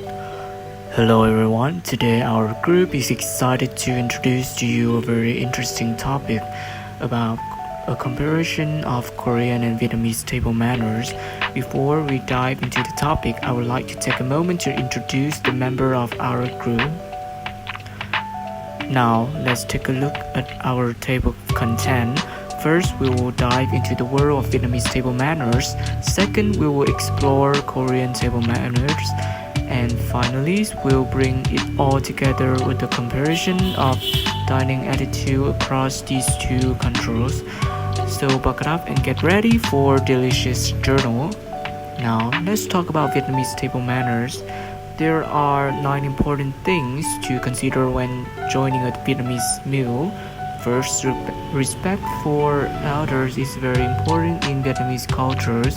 Hello everyone, today our group is excited to introduce to you a very interesting topic about a comparison of Korean and Vietnamese table manners. Before we dive into the topic, I would like to take a moment to introduce the member of our group. Now, let's take a look at our table content. First, we will dive into the world of Vietnamese table manners. Second, we will explore Korean table manners. And finally, we'll bring it all together with a comparison of dining attitude across these two countries. So buckle up and get ready for delicious journal. Now, let's talk about Vietnamese table manners. There are 9 important things to consider when joining a Vietnamese meal. First, respect for elders is very important in Vietnamese cultures.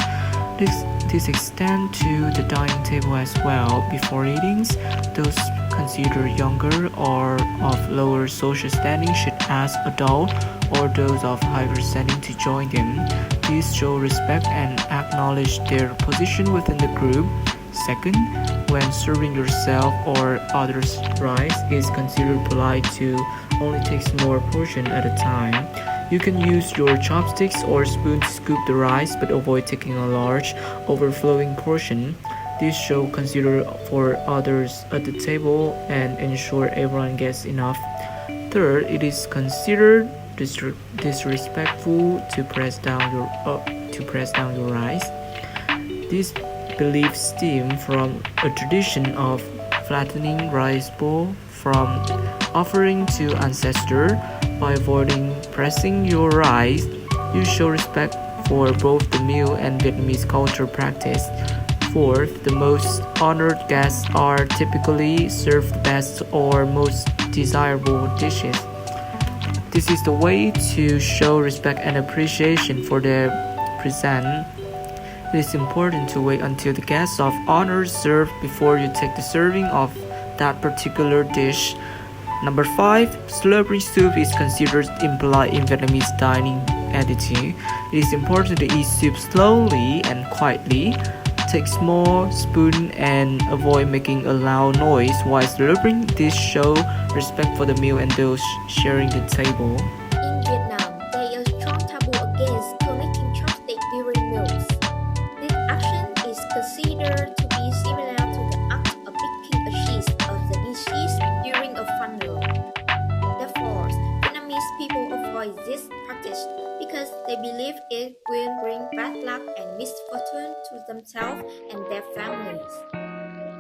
This extends to the dining table as well. Before eating, those considered younger or of lower social standing should ask adults or those of higher standing to join them. This shows respect and acknowledge their position within the group. Second, when serving yourself or others rice, it's considered polite to only take small portion at a time. You can use your chopsticks or spoon to scoop the rice, but avoid taking a large, overflowing portion. This shows considerate for others at the table and ensure everyone gets enough. Third, it is considered disrespectful to press down your rice. This belief stems from a tradition of flattening rice bowl from offering to ancestors. By avoiding pressing your rice, you show respect for both the meal and Vietnamese culture practice. Fourth, the most honored guests are typically served the best or most desirable dishes. This is the way to show respect and appreciation for their present. It is important to wait until the guests of honor serve before you take the serving of that particular dish. Number 5. Slurping soup is considered impolite in Vietnamese dining attitude. It is important to eat soup slowly and quietly. Take small spoon and avoid making a loud noise while slurping. This shows respect for the meal and those sharing the table. In Vietnam, there is a strong taboo against collecting chopsticks during meals. This action is considered to be similar to the act of picking a piece of the dishes during a funeral. Therefore, Vietnamese people avoid this practice because they believe it will bring bad luck and misfortune to themselves and their families.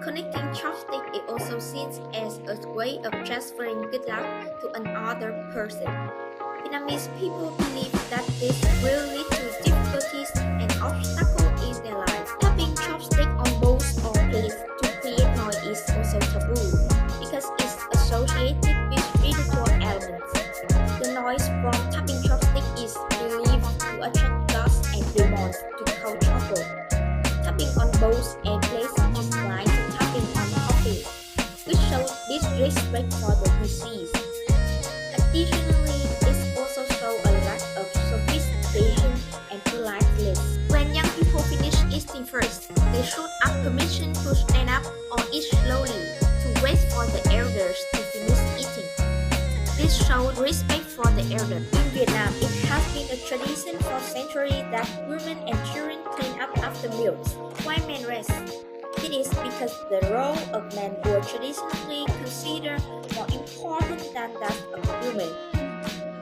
Connecting chopsticks is also seen as a way of transferring good luck to another person. Vietnamese people believe that this will lead to difficulties and obstacles in their life. Tapping chopsticks on bowls or plates to create noise is also taboo because it's associated with spiritual elements. The noise from tapping chopsticks is believed to attract ghosts and demons to cause trouble. Tapping on bowls and plates is like tapping on coffee, which shows disrespect for the deceased. Additionally, this also shows a lack of sophistication and politeness. When young people finish eating first, they should ask permission to stand up or eat slowly to wait for the elders to finish eating. This shows respect for the elders. In Vietnam, it has been a tradition for centuries that women and children clean up after meals, while men rest. It is because the role of men was traditionally considered more important than that of women.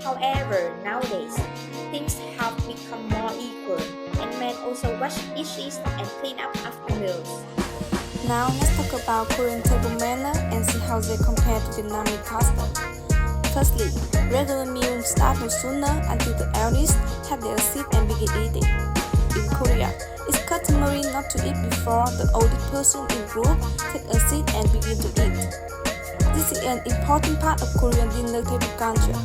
However, nowadays, things have become more equal, and men also wash dishes and clean up after meals. Now let's talk about Korean table manner and see how they compare to Vietnamese custom. Firstly, regular meals start no sooner until the eldest have their seat and begin eating. In Korea, it's customary not to eat before the oldest person in group take a seat and begin to eat. This is an important part of Korean dinner table culture.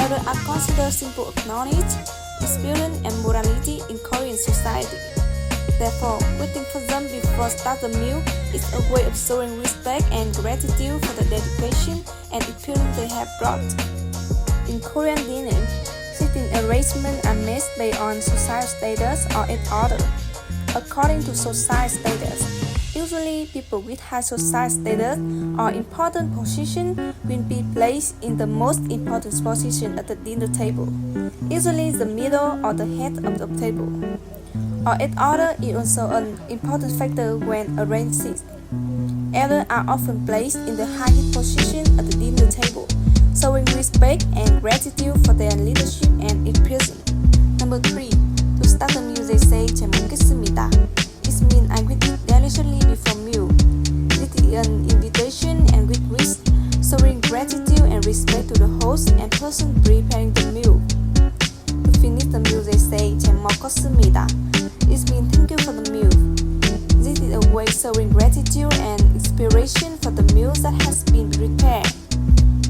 Elders are considered symbol of knowledge, experience, and morality in Korean society. Therefore, waiting for them before start the meal is a way of showing respect and gratitude for the dedication and experience they have brought. In Korean dining, seating arrangements are made based on social status or age order. According to social status, Usually, people with high social status or important position will be placed in the most important position at the dinner table, usually the middle or the head of the table. Or age order is also an important factor when arranging. Elders are often placed in the highest position at the dinner table, showing respect and gratitude for their leadership and experience. Number 3. To start the meal, they say 잘 먹겠습니다. It means I greet deliciously before meal. This is an invitation and with risk, showing gratitude and respect to the host and person preparing the meal. To finish the meal, they say 잘 먹었습니다. It means thank you for the meal. This is a way showing gratitude and inspiration for the meal that has been prepared.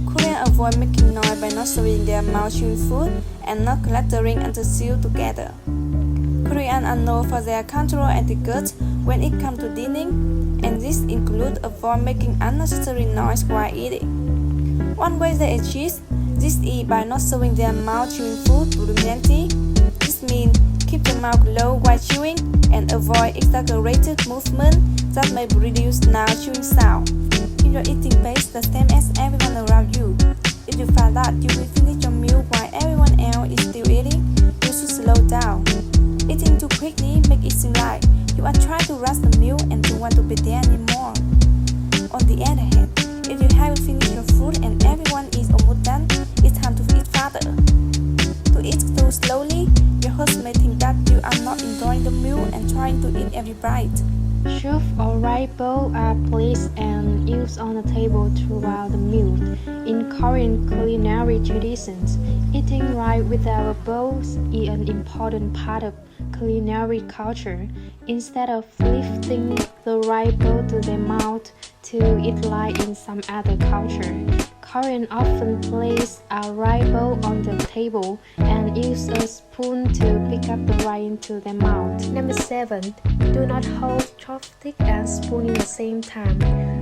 Koreans avoid making noise by not showing their mouth chewing food and not cluttering until sealed together. Koreans are known for their cultural etiquette when it comes to dining, and this includes avoid making unnecessary noise while eating. One way they achieve this is by not showing their mouth chewing food prominently. This means keep the mouth low while chewing and avoid exaggerated movement that may produce loud chewing sound. Keep your eating pace the same as everyone around you. If you find that you will finish your meal while everyone else is still eating, you should slow down. Eating too quickly makes it seem like you are trying to rush the meal and don't want to be there anymore. On the other hand, if you haven't finished your food and everyone is almost done, it's time to eat further. To eat too slowly, your host may think that you are not enjoying the meal and trying to eat every bite. Shelf or right bowl are placed and used on the table throughout the meal. In Korean culinary traditions, eating right without bowls is an important part of culinary culture. Instead of lifting the right bowl to their mouth to eat like in some other culture, Koreans often place a right bowl on the table and use a spoon to pick up the rice into their mouth. Number 7. Do not hold chopstick and spoon in the same time.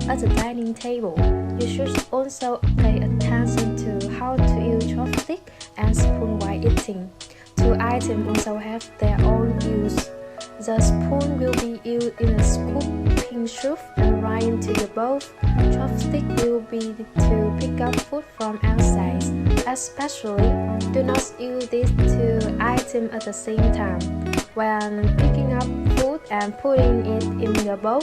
At the dining table, you should also pay attention to how to use chopstick and spoon while eating. Two items also have their own use. The spoon will be used in a scooping soup and right into the bowl. Chopstick will be to pick up food from outside. Especially, do not use these two items at the same time. When picking up food and putting it in the bowl,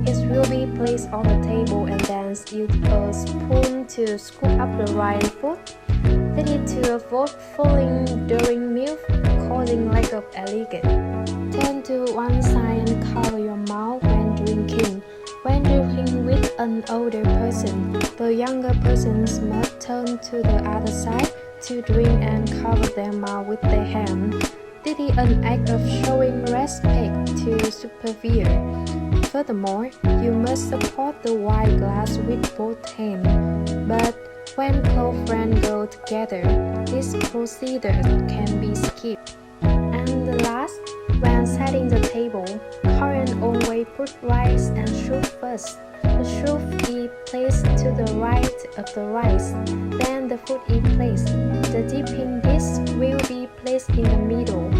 it will be placed on the table and then use a spoon to scoop up the right food. They need to avoid falling during meal, causing lack of elegance. Turn to one side and cover your mouth when drinking. When drinking with an older person, the younger persons must turn to the other side to drink and cover their mouth with their hand. This is an act of showing respect to superior. Furthermore, you must support the wine glass with both hands. But when close friends go together, this procedure can be skipped. And the last, when setting the table, Koreans always put rice and soup first. The soup is placed to the right of the rice, then the food is placed. The dipping dish will be placed in the middle.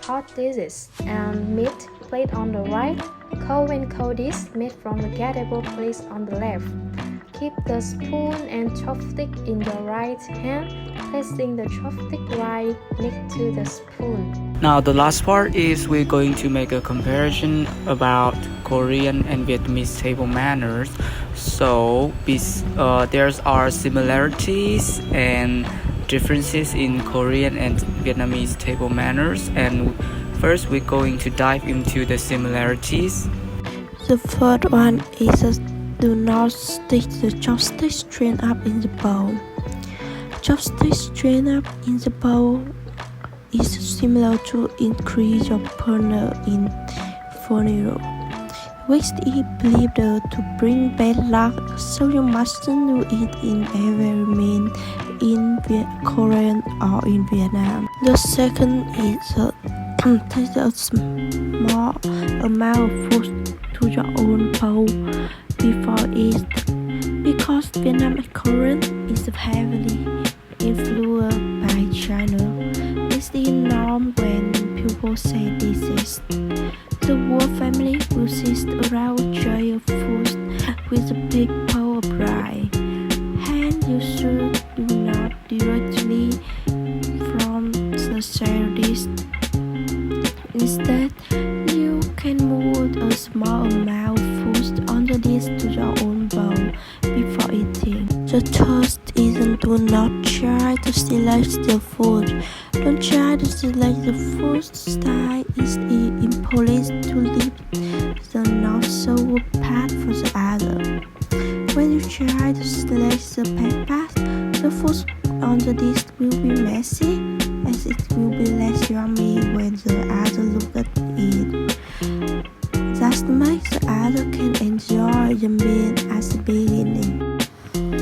Hot dishes and meat placed on the right. Cold and cold dish made from vegetable placed on the left. Keep the spoon and chopstick in the right hand, placing the chopstick right next to the spoon. Now the last part is we're going to make a comparison about Korean and Vietnamese table manners. So there are similarities and differences in Korean and Vietnamese table manners, and first we're going to dive into the similarities. The first one is do not stick the chopstick straight up in the bowl. Chopstick straight up in the bowl is similar to increase your partner in funeral, which is believed to bring bad luck, so you mustn't do it in every meal in Korea or in Vietnam. The second is take a small amount of food to your own bowl before it, because Vietnam and Korea is heavily influenced by China. It's the norm when people say this is The whole family will sit around a tray of food with a big bowl of rice. And you should do not directly from the shared dish. Instead, you can move a small amount of food on the dish to your own bowl before eating. The toast isn't do not try to select the food. Don't try to select the food style. It's important to leave the not so good part for the other. When you try to select the bad part, the food on the dish will be messy, as it will be less yummy when the other look at it. Just make the other can enjoy the meal at the beginning.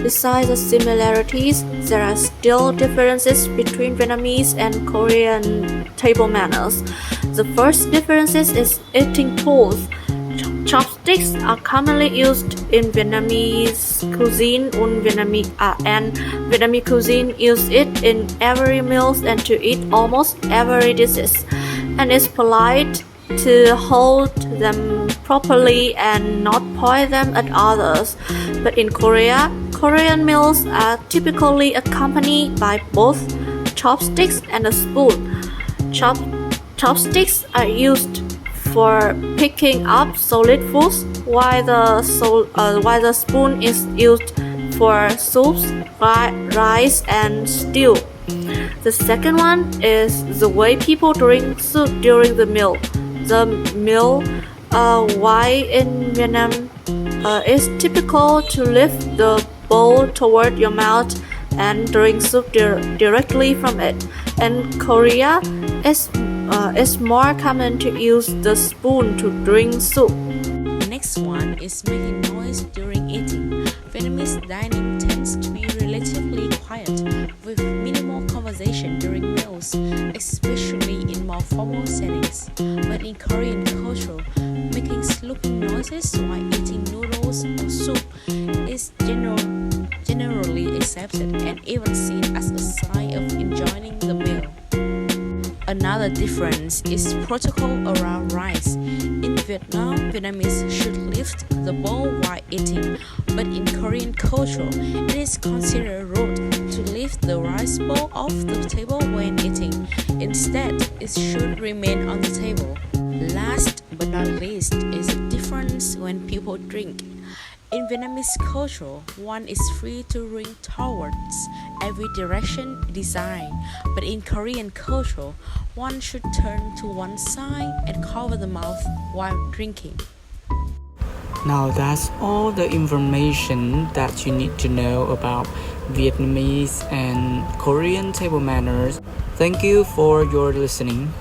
Besides the similarities, there are still differences between Vietnamese and Korean table manners. The first difference is eating tools. Chopsticks are commonly used in Vietnamese cuisine, and Vietnamese cuisine use it in every meal and to eat almost every dishes. And it's polite to hold them properly and not point them at others. But in Korea, Korean meals are typically accompanied by both chopsticks and a spoon. Chopsticks are used for picking up solid foods, while the spoon is used for soups, rice, and stew. The second one is the way people drink soup during the meal. The meal, while in Vietnam, is typical to lift the bowl toward your mouth and drink soup directly from it. In Korea, it's more common to use the spoon to drink soup. Next one is making noise during eating. Vietnamese dining tends to be relatively quiet, with minimal conversation during meals, especially in more formal settings. But in Korean culture, making slopping noises while eating noodles or soup is generally accepted and even seen as a sign of enjoying the meal. Another difference is protocol around rice. In Vietnam, Vietnamese should lift the bowl while eating, but in Korean culture, it is considered rude to lift the rice bowl off the table when eating. Instead, it should remain on the table. Last but not least is the difference when people drink. In Vietnamese culture, one is free to drink towards every direction desired, but in Korean culture, one should turn to one side and cover the mouth while drinking. Now that's all the information that you need to know about Vietnamese and Korean table manners. Thank you for your listening.